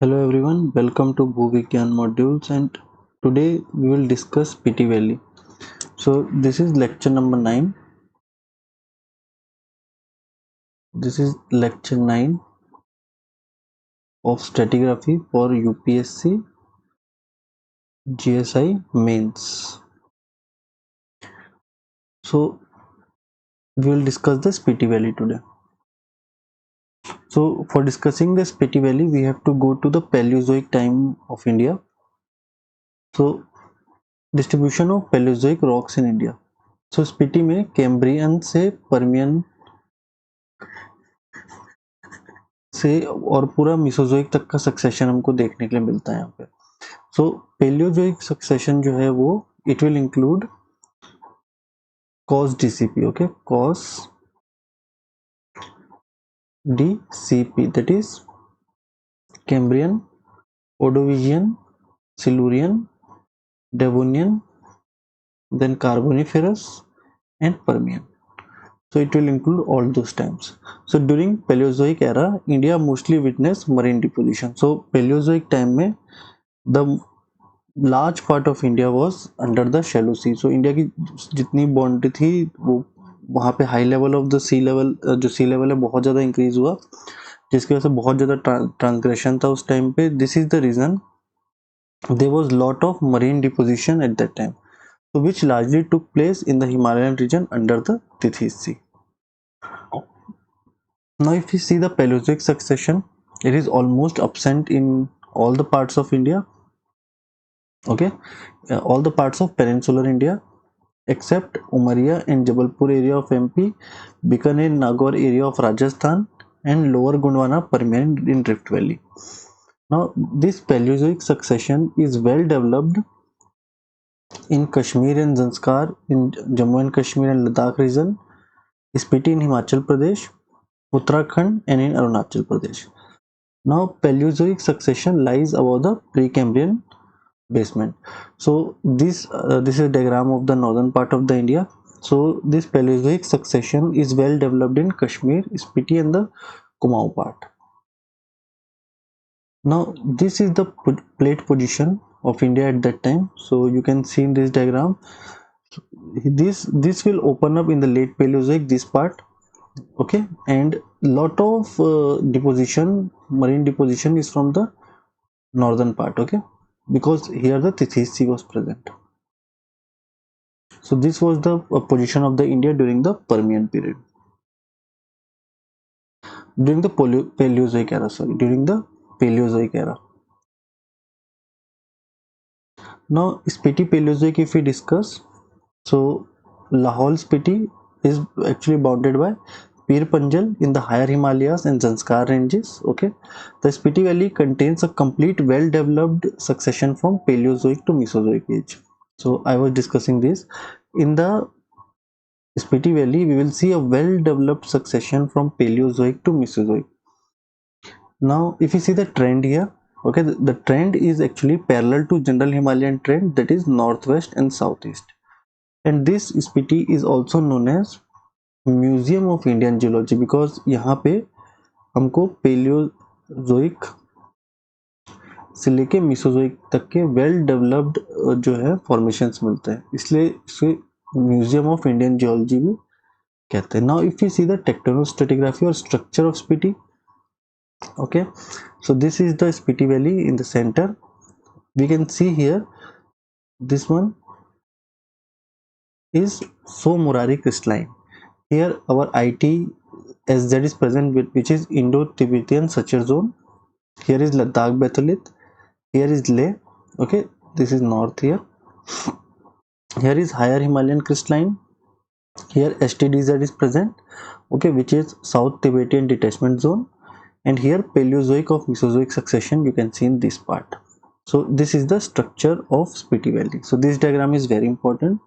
Hello everyone, welcome to Bhuvigyan modules, and today we will discuss Spiti Valley. So this is lecture number 9. This is lecture 9 of stratigraphy for UPSC GSI mains. So we will discuss the Spiti Valley today. So for discussing the Spiti Valley, we have to go to the Paleozoic time of India. So distribution of Paleozoic rocks in India. So Spiti में Cambrian से Permian से और पूरा Mesozoic तक का succession हमको देखने के लिए मिलता है यहाँ पे. सो पेलियोजोइक सक्सेशन जो है वो it will include COS DCP. Okay, COS DCP that is Cambrian, Ordovician, Silurian, Devonian, then carboniferous and Permian. So it will include all those times. So during Paleozoic era, India mostly witnessed marine deposition. So Paleozoic time में the large part of India was under the shallow sea. So India की जितनी boundary थी वो वहाँ पे high level of the sea level, जो sea level है बहुत ज़्यादा इंक्रीज हुआ, जिसकी वजह से बहुत ज़्यादा ट्रांसग्रेशन था उस टाइम पे. This is the reason there was lot of marine deposition at that time, so which largely took place in the Himalayan region under the Tethys Sea. Now if you see the Paleozoic succession, it is almost absent in all the parts of India. Okay, all the parts of peninsular India except Umaria and Jabalpur area of MP, Bikaner Nagaur area of Rajasthan, and lower Gondwana Permian in Rift Valley. Now this Paleozoic succession is well developed in Kashmir and Zanskar in Jammu and Kashmir and Ladakh region, Spiti in Himachal Pradesh, Uttarakhand, and in Arunachal Pradesh. Now Paleozoic succession lies above the Precambrian basement. So this is a diagram of the northern part of the India. So this Paleozoic succession is well developed in Kashmir, Spiti, and the Kumaon part. Now this is the plate position of India at that time. So you can see in this diagram, this will open up in the late Paleozoic, this part. Okay, and lot of marine deposition is from the northern part. Okay, because here the Tethys Sea was present. So this was the position of the India during the Permian period, during the Paleozoic era. During the Paleozoic era. Now Spiti Paleozoic, if we discuss, so Lahaul Spiti is actually bounded by Pir Panjal in the higher Himalayas and Zanskar ranges. Okay, the Spiti Valley contains a complete well-developed succession from Paleozoic to Mesozoic age. So I was discussing this. In the Spiti Valley, we will see a well-developed succession from Paleozoic to Mesozoic. Now, if you see the trend here, okay, the trend is actually parallel to general Himalayan trend, that is northwest and southeast. And this Spiti is also known as museum of Indian geology, because यहाँ पे हमको Palaeozoic से लेके Mesozoic तक के well developed जो है formations मिलते हैं, इसलिए इसे म्यूजियम ऑफ इंडियन जियोलॉजी भी कहते हैं. Now if you see the tectonostratigraphy और structure of Spiti. Okay, so this is the Spiti valley in the centre. We can see here this one is so Murari crystalline. Here our ITSZ is present, which is Indo-Tibetan Suture Zone. Here is Ladakh Batholith. Here is Leh. Okay, this is north here. Here is higher Himalayan crystalline. Here STDZ is present. Okay, which is South Tibetan Detachment Zone. And here Paleozoic of Mesozoic succession you can see in this part. So this is the structure of Spiti Valley. So this diagram is very important.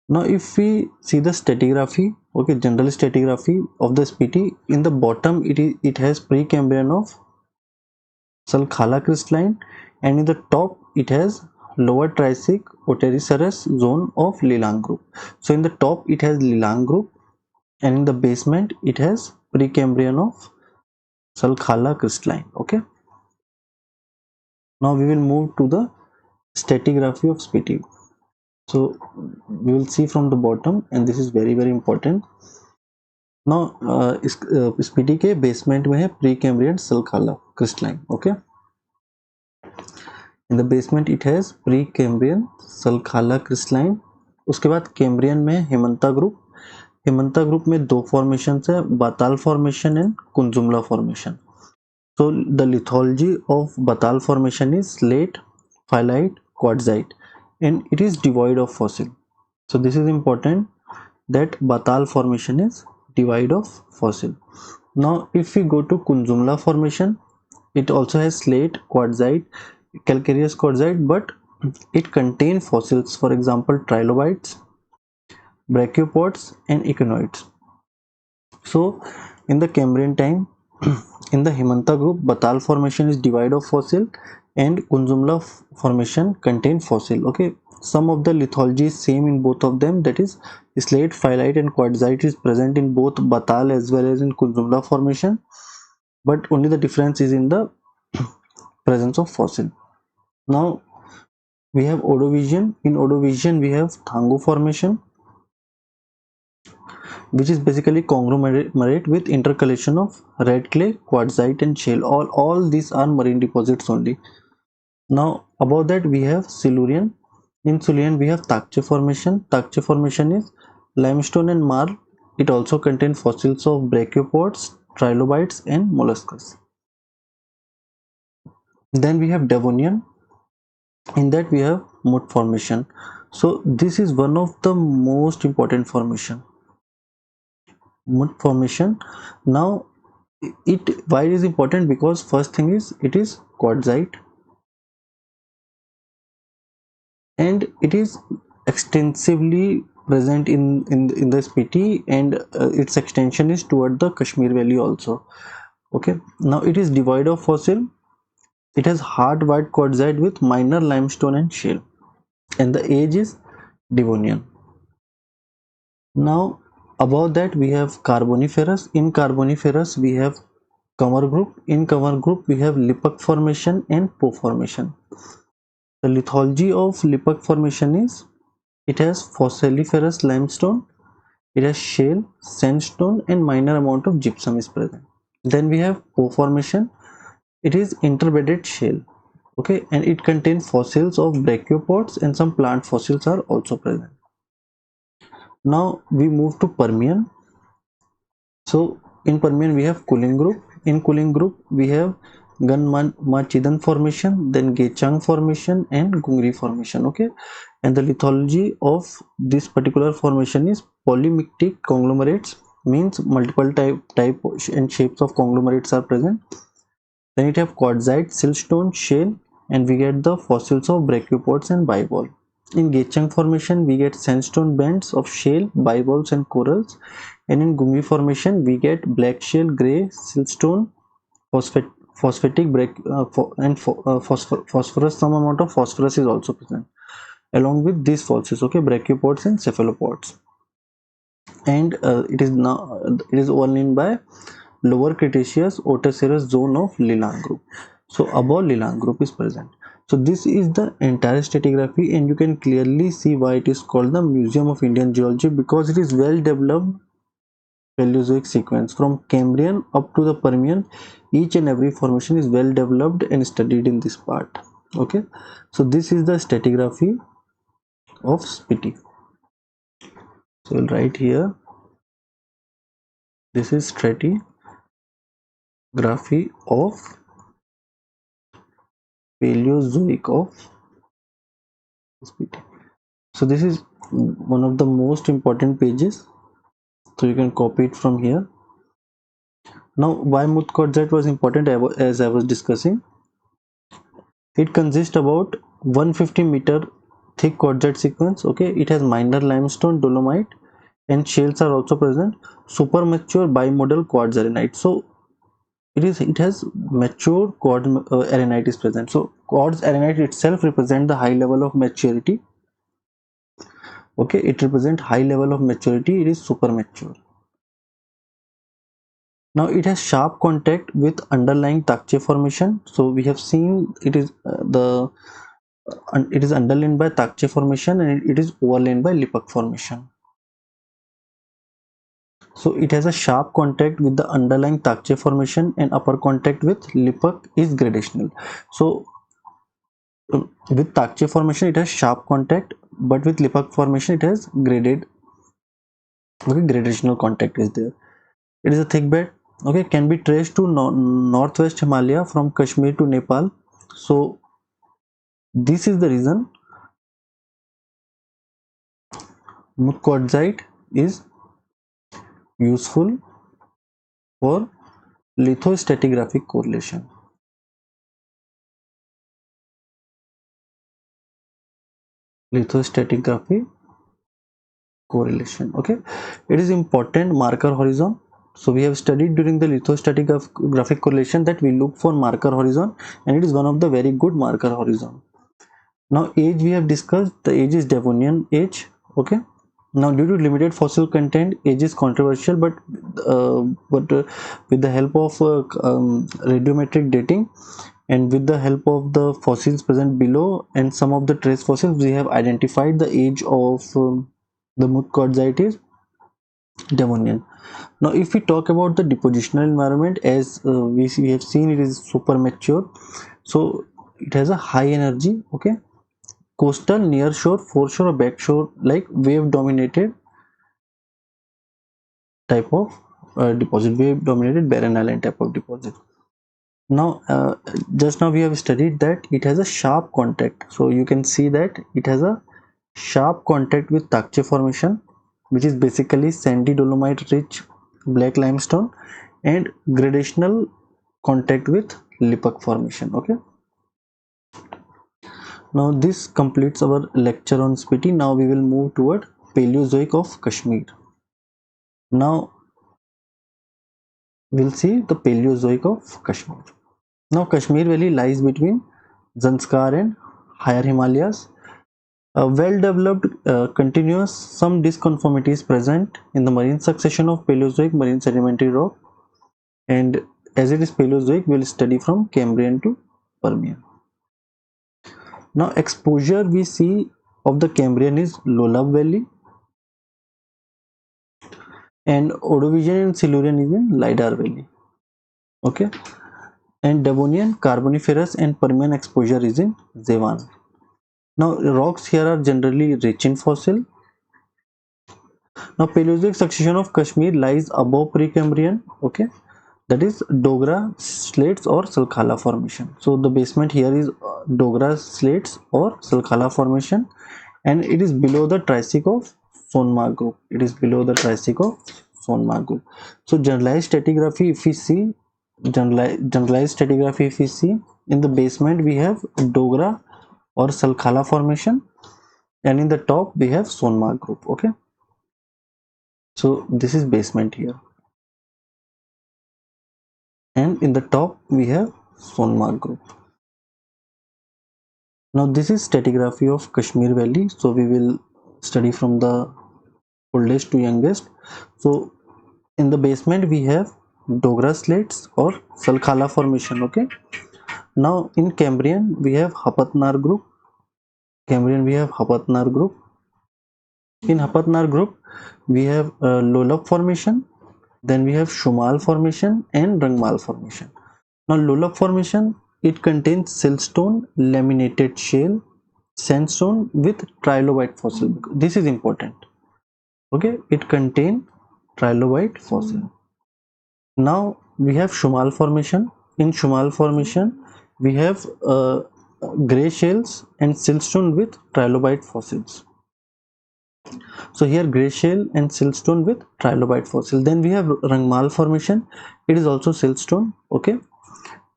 Now if we see the stratigraphy, okay, general stratigraphy of the Spiti, in the bottom it has Precambrian of Salkhala crystalline, and in the top it has lower Triassic Otericeous zone of Lilang group. So in the top it has Lilang group, and in the basement it has Precambrian of Salkhala crystalline. Okay, Now we will move to the stratigraphy of Spiti. So we will see from the bottom, and this is very important. Now Spiti के basement में है Precambrian Salkala crystalline. Okay, in the basement it has Precambrian Salkala crystalline. उसके बाद Cambrian में Hemanta group. Hemanta group में दो formation है, Batal formation and Kunzum La formation. So the lithology of Batal formation is slate, phyllite, quartzite, and it is devoid of fossil. So this is important, that Batal formation is devoid of fossil. Now if we go to Kunjumla formation, it also has slate, quartzite, calcareous quartzite, but it contains fossils, for example trilobites, brachiopods and echinoids. So in the Cambrian time, in the Himanta group, Batal formation is devoid of fossil and Kunjumla formation contain fossil. Okay, some of the lithology is same in both of them, that is slate, phyllite and quartzite is present in both Batal as well as in Kunjumla formation, but only the difference is in the presence of fossil. Now we have Odovision. In Odovision we have Thangu formation, which is basically conglomerate with intercalation of red clay, quartzite and shale. All these are marine deposits only. Now above that we have Silurian. In Silurian we have Takche formation. Takche formation is limestone and marl. It also contains fossils of brachiopods, trilobites and molluscs. Then we have Devonian. In that we have Muth formation. So this is one of the most important formation, Muth formation. Now why it is important, because first thing is it is quartzite and it is extensively present in the Spiti, and its extension is toward the Kashmir Valley also. Okay, now it is devoid of fossil. It has hard white quartzite with minor limestone and shale, and the age is Devonian. Now above that we have Carboniferous. In Carboniferous we have Cover group. In Cover group we have Lipak formation and Po formation. The lithology of Lipak formation is, it has fossiliferous limestone, it has shale, sandstone and minor amount of gypsum is present. Then we have Po formation. It is interbedded shale. Okay, and it contains fossils of brachiopods and some plant fossils are also present. Now we move to Permian. So in Permian we have Cooling group. In Cooling group we have Ganmachidan formation, then Gechang formation and Gungri formation. Okay, and the lithology of this particular formation is polymictic conglomerates, means multiple type and shapes of conglomerates are present. Then it have quartzite, siltstone, shale, and we get the fossils of brachiopods and bivalve. In Gechang formation we get sandstone bands of shale, bivalves and corals, and in Gungri formation we get black shale, grey siltstone, phosphatic phosphorus. Some amount of phosphorus is also present along with these fossils. Okay, brachiopods and cephalopods. And it is all named by Lower Cretaceous Otoceras zone of Lidar Group. So above Lidar Group is present. So this is the entire stratigraphy, and you can clearly see why it is called the Museum of Indian Geology, because it is well developed Paleozoic sequence from Cambrian up to the Permian. Each and every formation is well developed and studied in this part. Okay, so this is the stratigraphy of Spiti. So we'll write here, this is stratigraphy of Paleozoic of Spiti. So this is one of the most important pages, so you can copy it from here. Now why Muth quartzite was important, as I was discussing, it consists about 150-meter thick quartzite sequence. Okay, it has minor limestone, dolomite and shales are also present. Super mature bimodal quartz arenite. So it has mature quartz arenite is present. So quartz arenite itself represent the high level of maturity. Okay, it represent high level of maturity. It is super mature. Now it has sharp contact with underlying Takche formation. So we have seen it is it is underlain by Takche formation and it is overlain by Lipak formation. So it has a sharp contact with the underlying Takche formation and upper contact with Lipak is gradational. So with Takche formation it has sharp contact, but with Lipak formation it has graded, okay, gradational contact is there. It is a thick bed, okay, can be traced to northwest Himalaya from Kashmir to Nepal. So this is the reason Muth is useful for lithostratigraphic correlation. Lithostratigraphy correlation, okay, it is important marker horizon. So we have studied during the lithostratigraphic correlation that we look for marker horizon, and it is one of the very good marker horizon. Now age we have discussed, the age is Devonian age, okay. Now due to limited fossil content, age is controversial, but with the help of radiometric dating and with the help of the fossils present below and some of the trace fossils, we have identified the age of the Muth is Devonian. Now if we talk about the depositional environment, as we have seen, it is super mature, so it has a high energy, okay, coastal, near shore, foreshore or backshore like wave dominated type of deposit, wave dominated barren island type of deposit. Now just now we have studied that it has a sharp contact, so you can see that it has a sharp contact with Takche formation, which is basically sandy dolomite rich black limestone, and gradational contact with Lipak formation, okay. Now this completes our lecture on Spiti. Now we will move toward Paleozoic of Kashmir. Now we'll see the Paleozoic of Kashmir. Now Kashmir Valley lies between Zanskar and higher Himalayas. A well-developed continuous, some disconformities present in the marine succession of Paleozoic marine sedimentary rock, and as it is Paleozoic, we'll study from Cambrian to Permian. Now exposure we see of the Cambrian is Lolab Valley, and Ordovician and Silurian is in Lidar Valley, okay, and Devonian, Carboniferous and Permian exposure is in Zewan. Now rocks here are generally rich in fossil. Now Paleozoic succession of Kashmir lies above Precambrian, okay, that is Dogra slates or Salkhala formation. So the basement here is Dogra slates or Salkhala formation, and it is below the Triassic of Sonmarg group. It is below the Triassic of Sonmarg group. So generalized stratigraphy, if we see generalized stratigraphy, if we see in the basement we have Dogra or Salkhala formation, and in the top we have Sonmarg group, okay. So this is basement here, and in the top we have Sonmarg group. Now this is stratigraphy of Kashmir Valley, so we will study from the oldest to youngest. So in the basement we have Dogra slates or Salkhala formation, okay. Now in Cambrian we have Hapatnar group. Cambrian we have Hapatnar group. In Hapatnar group we have Lolab formation, then we have Shumal formation and Rangmal formation. Now Lolab formation, it contains siltstone, laminated shale, sandstone with trilobite fossil. This is important, okay, it contains trilobite fossil. Now we have Shumal formation. In Shumal formation we have gray shells and siltstone with trilobite fossils. So here gray shell and siltstone with trilobite fossil. Then we have Rangmal formation. It is also siltstone, okay,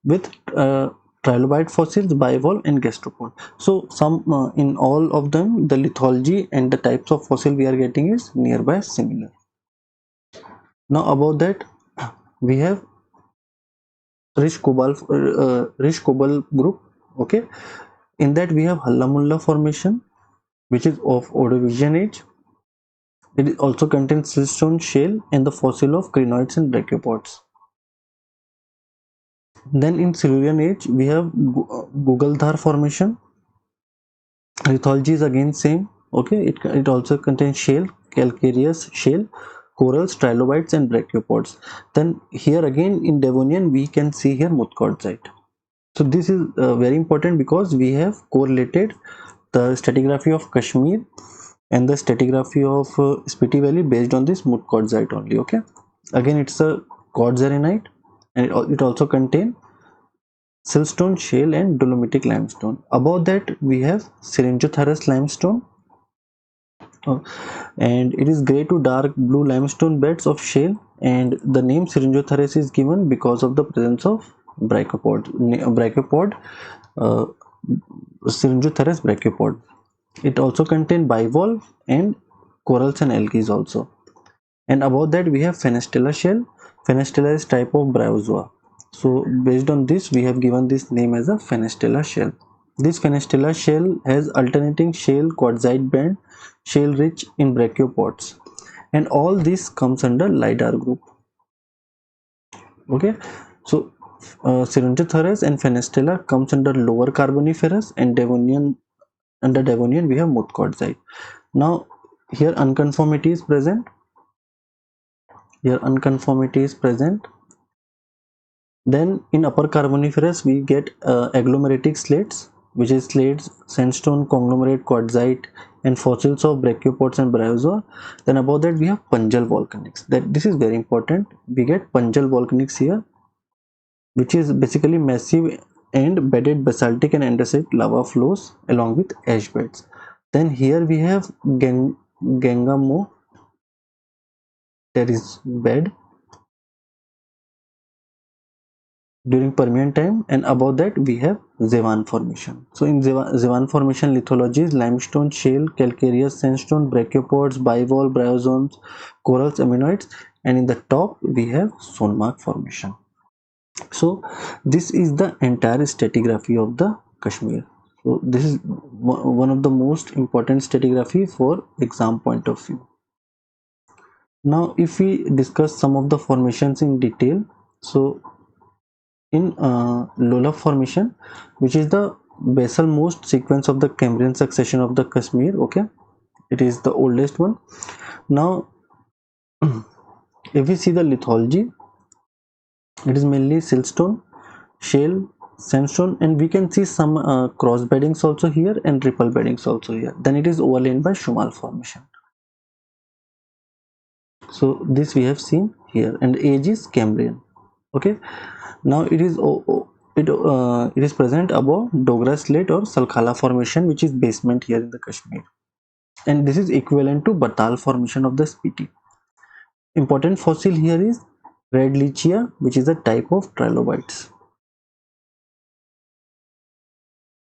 with trilobite fossils, bivalve and gastropod. So some in all of them the lithology and the types of fossil we are getting is nearby similar. Now above that we have rich cobalt group, okay. In that we have Hallamulla formation, which is of Ordovician age. It also contains siltstone shale and the fossil of crinoids and brachiopods. Then in Silurian age we have Gugalthar formation. Lithology is again same. Okay, it also contains shale, calcareous shale, corals, trilobites, and brachiopods. Then here again in Devonian we can see here Muth quartzite. So this is very important because we have correlated the stratigraphy of Kashmir and the stratigraphy of Spiti Valley based on this Muth quartzite only. Okay, again it's a quartzarinite, and it also contains siltstone, shale, and dolomitic limestone. Above that we have Syringotherus limestone, uh, and it is gray to dark blue limestone beds of shale, and the name Syringotherus is given because of the presence of brachiopods, uh, Syringotherus brachiopods. It also contains bivalve and corals and algae also. And above that we have Fenestella shell. Fenestella is type of bryozoa. So based on this we have given this name as a Fenestella shell. This Fenestella shell has alternating shale quartzite band, shale rich in brachiopods, and all this comes under Lidar group. Okay, so Syringotherus and Fenestella comes under lower Carboniferous, and Devonian, under Devonian we have Muth quartzite. Now here unconformity is present. Here unconformity is present. Then in upper Carboniferous we get agglomeratic slates, which is slates, sandstone, conglomerate, quartzite, and fossils of brachiopods and bryozoa. Then above that we have Panjal volcanics. That this is very important. We get Panjal volcanics here, which is basically massive and bedded basaltic and andesite lava flows along with ash beds. Then here we have Gangamo, there is bed during Permian time, and above that we have Zewan formation. So in Zewan formation lithology is limestone, shale, calcareous sandstone, brachiopods, bivalve, bryozoans, corals, ammonoids, and in the top we have Sonmark formation. So this is the entire stratigraphy of the Kashmir. So this is one of the most important stratigraphy for exam point of view. Now if we discuss some of the formations in detail, so in Lola formation, which is the basal most sequence of the Cambrian succession of the Kashmir. Okay, it is the oldest one. Now if we see the lithology, it is mainly siltstone, shale, sandstone, and we can see some cross beddings also here and triple beddings also here. Then it is overlain by Shumal formation. So this we have seen here, and age is Cambrian. Okay, now it is it is present above Dogra slate or Salkhala formation, which is basement here in the Kashmir, and this is equivalent to Batal formation of the Spiti. Important fossil here is red lichia, which is a type of trilobites.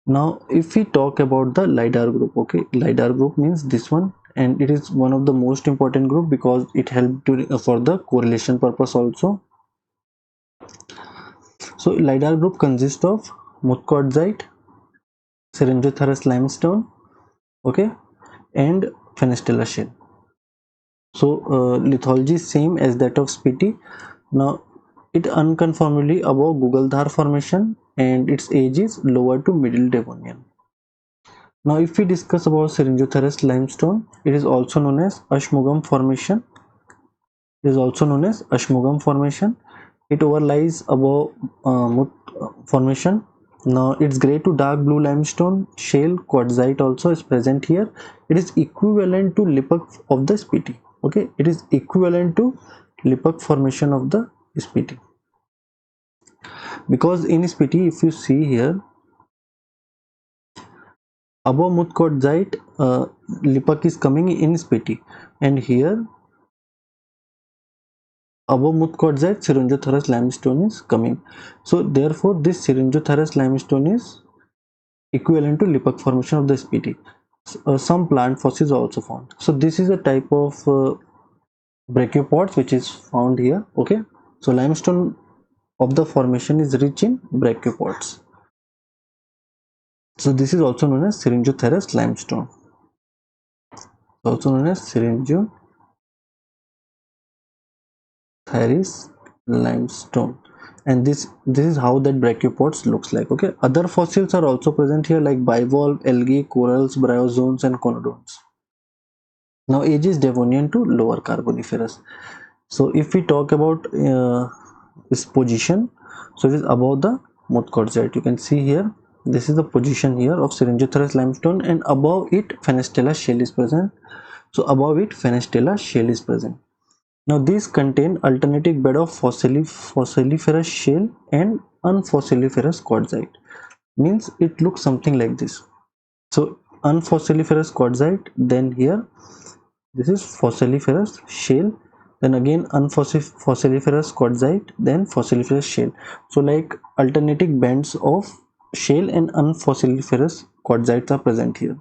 Now if we talk about the Lidar group, okay, Lidar group means this one, and it is one of the most important group because it helped to, for the correlation purpose also. So Lidar group consists of Muth quartzite, Syringotherus limestone, okay, and Fenestella shell. So lithology is same as that of Spiti. Now it unconformably above Gugalthar formation, and its age is lower to middle Devonian. Now if we discuss about Syringotherus limestone, it is also known as Ashmugam formation. It is also known as Ashmugam formation. It overlies above Muth formation. Now it's gray to dark blue limestone, shale, quartzite also is present here. It is equivalent to Lipak of the Spiti. Okay, it is equivalent to Lipak formation of the Spiti. Because in Spiti, if you see here, above Muth quartzite, Lipak is coming in Spiti, and here above Muth quartzite, Syringotherus limestone is coming. So therefore, this Syringotherus limestone is equivalent to Lipak formation of the Spiti. Some plant fossils are also found. So this is a type of brachiopods which is found here. Okay, so limestone of the formation is rich in brachiopods. So this is also known as Syringotherus limestone. Also known as Syringotherus limestone. and this is how that brachiopods looks like. Okay, other fossils are also present here like bivalve, algae, corals, bryozoans and conodonts. Now age is Devonian to lower Carboniferous. So if we talk about its position, so it is above the Muth quartzite. You can see here, this is the position here of Syringotherus limestone, and above it Fenestella shell is present. So above it Fenestella shell is present. Now these contain alternating bed of fossiliferous shale and unfossiliferous quartzite. Means it looks something like this. So unfossiliferous quartzite, then here this is fossiliferous shale, then again unfossiliferous quartzite, then fossiliferous shale. So like alternating bands of shale and unfossiliferous quartzites are present here.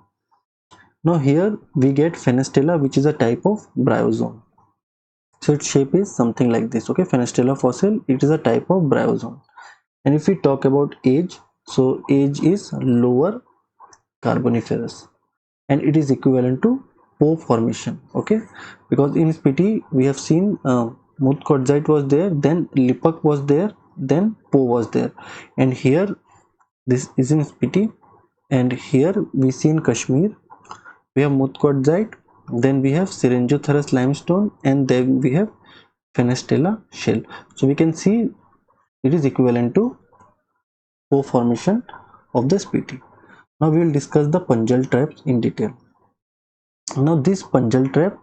Now here we get Fenestella, which is a type of bryozoan. So its shape is something like this. Okay, Fenestella fossil, it is a type of bryozoan. And if we talk about age, so age is lower Carboniferous, and it is equivalent to Po formation. Okay, because in Spiti we have seen Muth quartzite was there, then Lipak was there, then Po was there, and here this is in Spiti, and here we see in Kashmir we have Muth quartzite, then we have Syringotherus limestone, and then we have Fenestella shell. So we can see it is equivalent to Po formation of the Spiti. Now we will discuss the Panjal traps in detail. Now this Panjal trap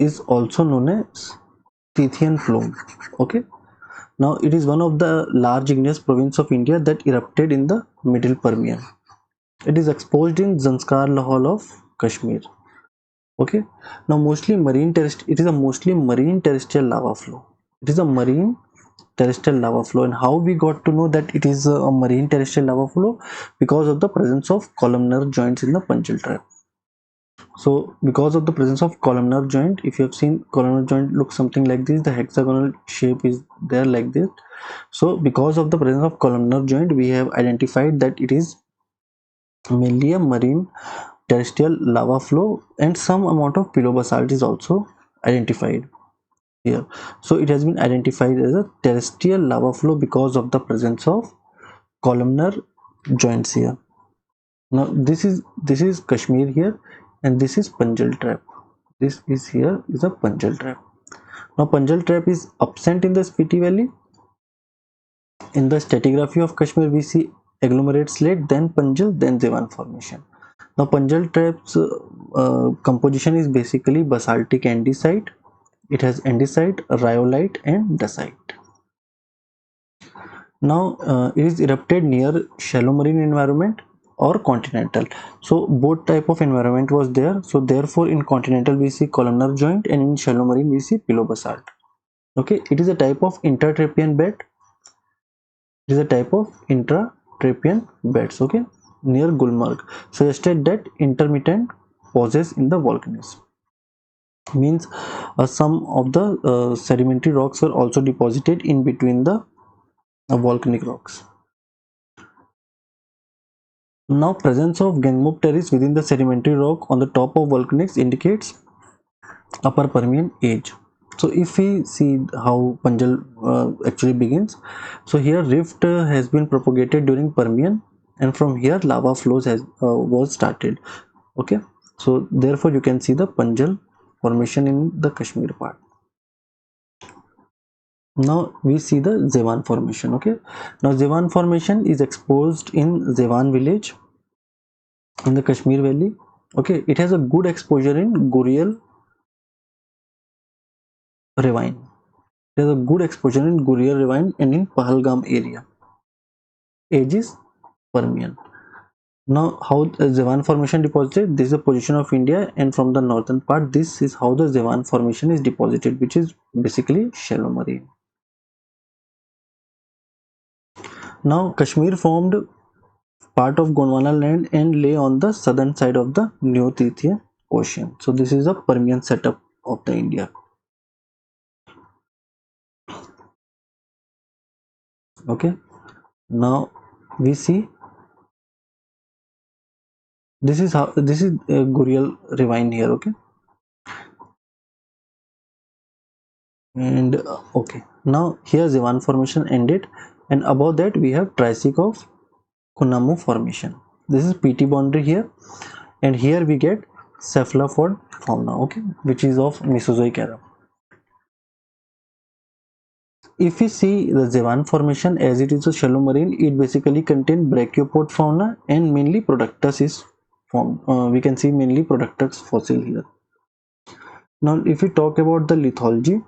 is also known as Scythian plume. Okay. Now it is one of the large igneous province of India that erupted in the middle Permian. It is exposed in Zanskar Lahore of Kashmir. Okay. Now mostly marine terrestrial. It is a mostly marine terrestrial lava flow. It is a marine terrestrial lava flow, and how we got to know that it is a marine terrestrial lava flow? Because of the presence of columnar joints in the Panjal trap. So because of the presence of columnar joint, if you have seen columnar joint looks something like this, the hexagonal shape is there like this. So because of the presence of columnar joint, we have identified that it is mainly a marine terrestrial lava flow, and some amount of pilobasalt is also identified here. So it has been identified as a terrestrial lava flow because of the presence of columnar joints here. Now this is Kashmir here, and this is Panjal trap. This is here is a Panjal trap. Now Panjal trap is absent in the Spiti Valley. In the stratigraphy of Kashmir we see agglomerate slate, then Panjal, then Zewan formation. Now Panjal trap's composition is basically basaltic andesite. It has andesite, rhyolite and dacite. Now it is erupted near shallow marine environment or continental. So both type of environment was there. So therefore in continental we see columnar joint, and in shallow marine we see pilobasalt. Okay, it is a type of intratrapean bed. It is a type of intratrapean beds. Okay, near Gulmarg, suggested that intermittent pauses in the volcanism. Means some of the sedimentary rocks were also deposited in between the volcanic rocks. Now presence of Gangmuk terrace within the sedimentary rock on the top of volcanics indicates upper Permian age. So if we see how Panjal actually begins, so here rift has been propagated during Permian, and from here lava flows has was started. Okay, so therefore you can see the Panjal formation in the Kashmir part. Now we see the Zewan formation. Okay, now Zewan formation is exposed in Zewan village in the Kashmir Valley. Okay, it has a good exposure in Gurial ravine. It has a good exposure in Gurial ravine and in Pahalgam area. Age is Permian. Now how the Zewan formation deposited? This is the position of India, and from the northern part this is how the Zewan formation is deposited, which is basically shallow marine. Now Kashmir formed part of Gondwana land and lay on the southern side of the Neo-Tithyan Ocean. So this is a Permian setup of the India. Okay, now we see this is how this is Gurial ravine here. Okay, and okay, now here Zewan formation ended, and above that we have Triassic of Muth Formation. This is PT boundary here, and here we get cephalopod fauna, okay, which is of Mesozoic era. If we see the Zewan formation, as it is a shallow marine, it basically contains brachiopod fauna and mainly Productus is formed. We can see mainly Productus fossil here. Now if we talk about the lithology,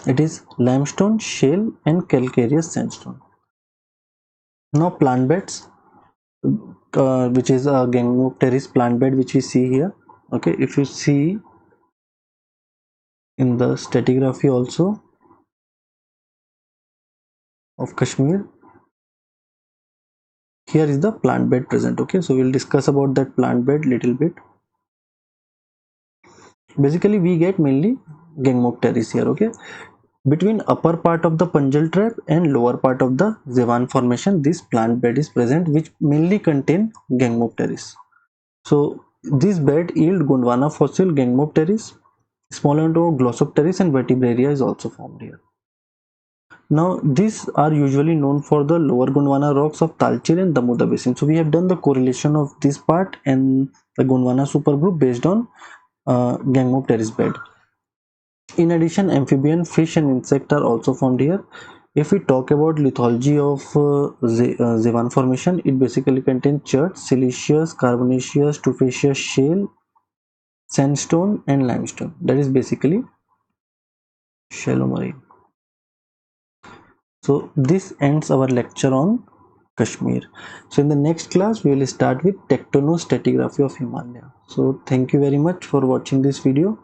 it is limestone, shale and calcareous sandstone. Now plant beds, which is a Gangopteris plant bed which we see here. Okay, if you see in the stratigraphy also of Kashmir, here is the plant bed present. Okay, so we'll discuss about that plant bed little bit. Basically we get mainly Gangopteris here. Okay, between upper part of the Panjal trap and lower part of the Zewan formation, this plant bed is present which mainly contain Gangopteris. So this bed yield Gondwana fossil, Gangopteris, small amount of Glossopteris and Vertebraria is also formed here. Now these are usually known for the lower Gondwana rocks of Talcher and Damoda basin. So we have done the correlation of this part and the Gondwana supergroup based on Gangopteris bed. In addition, amphibian, fish and insect are also formed here. If we talk about lithology of Zewan formation, it basically contains chert, siliceous, carbonaceous, tufaceous shale, sandstone and limestone. That is basically shallow marine. So this ends our lecture on Kashmir. So in the next class, we will start with tectonostratigraphy of Himalaya. So thank you very much for watching this video.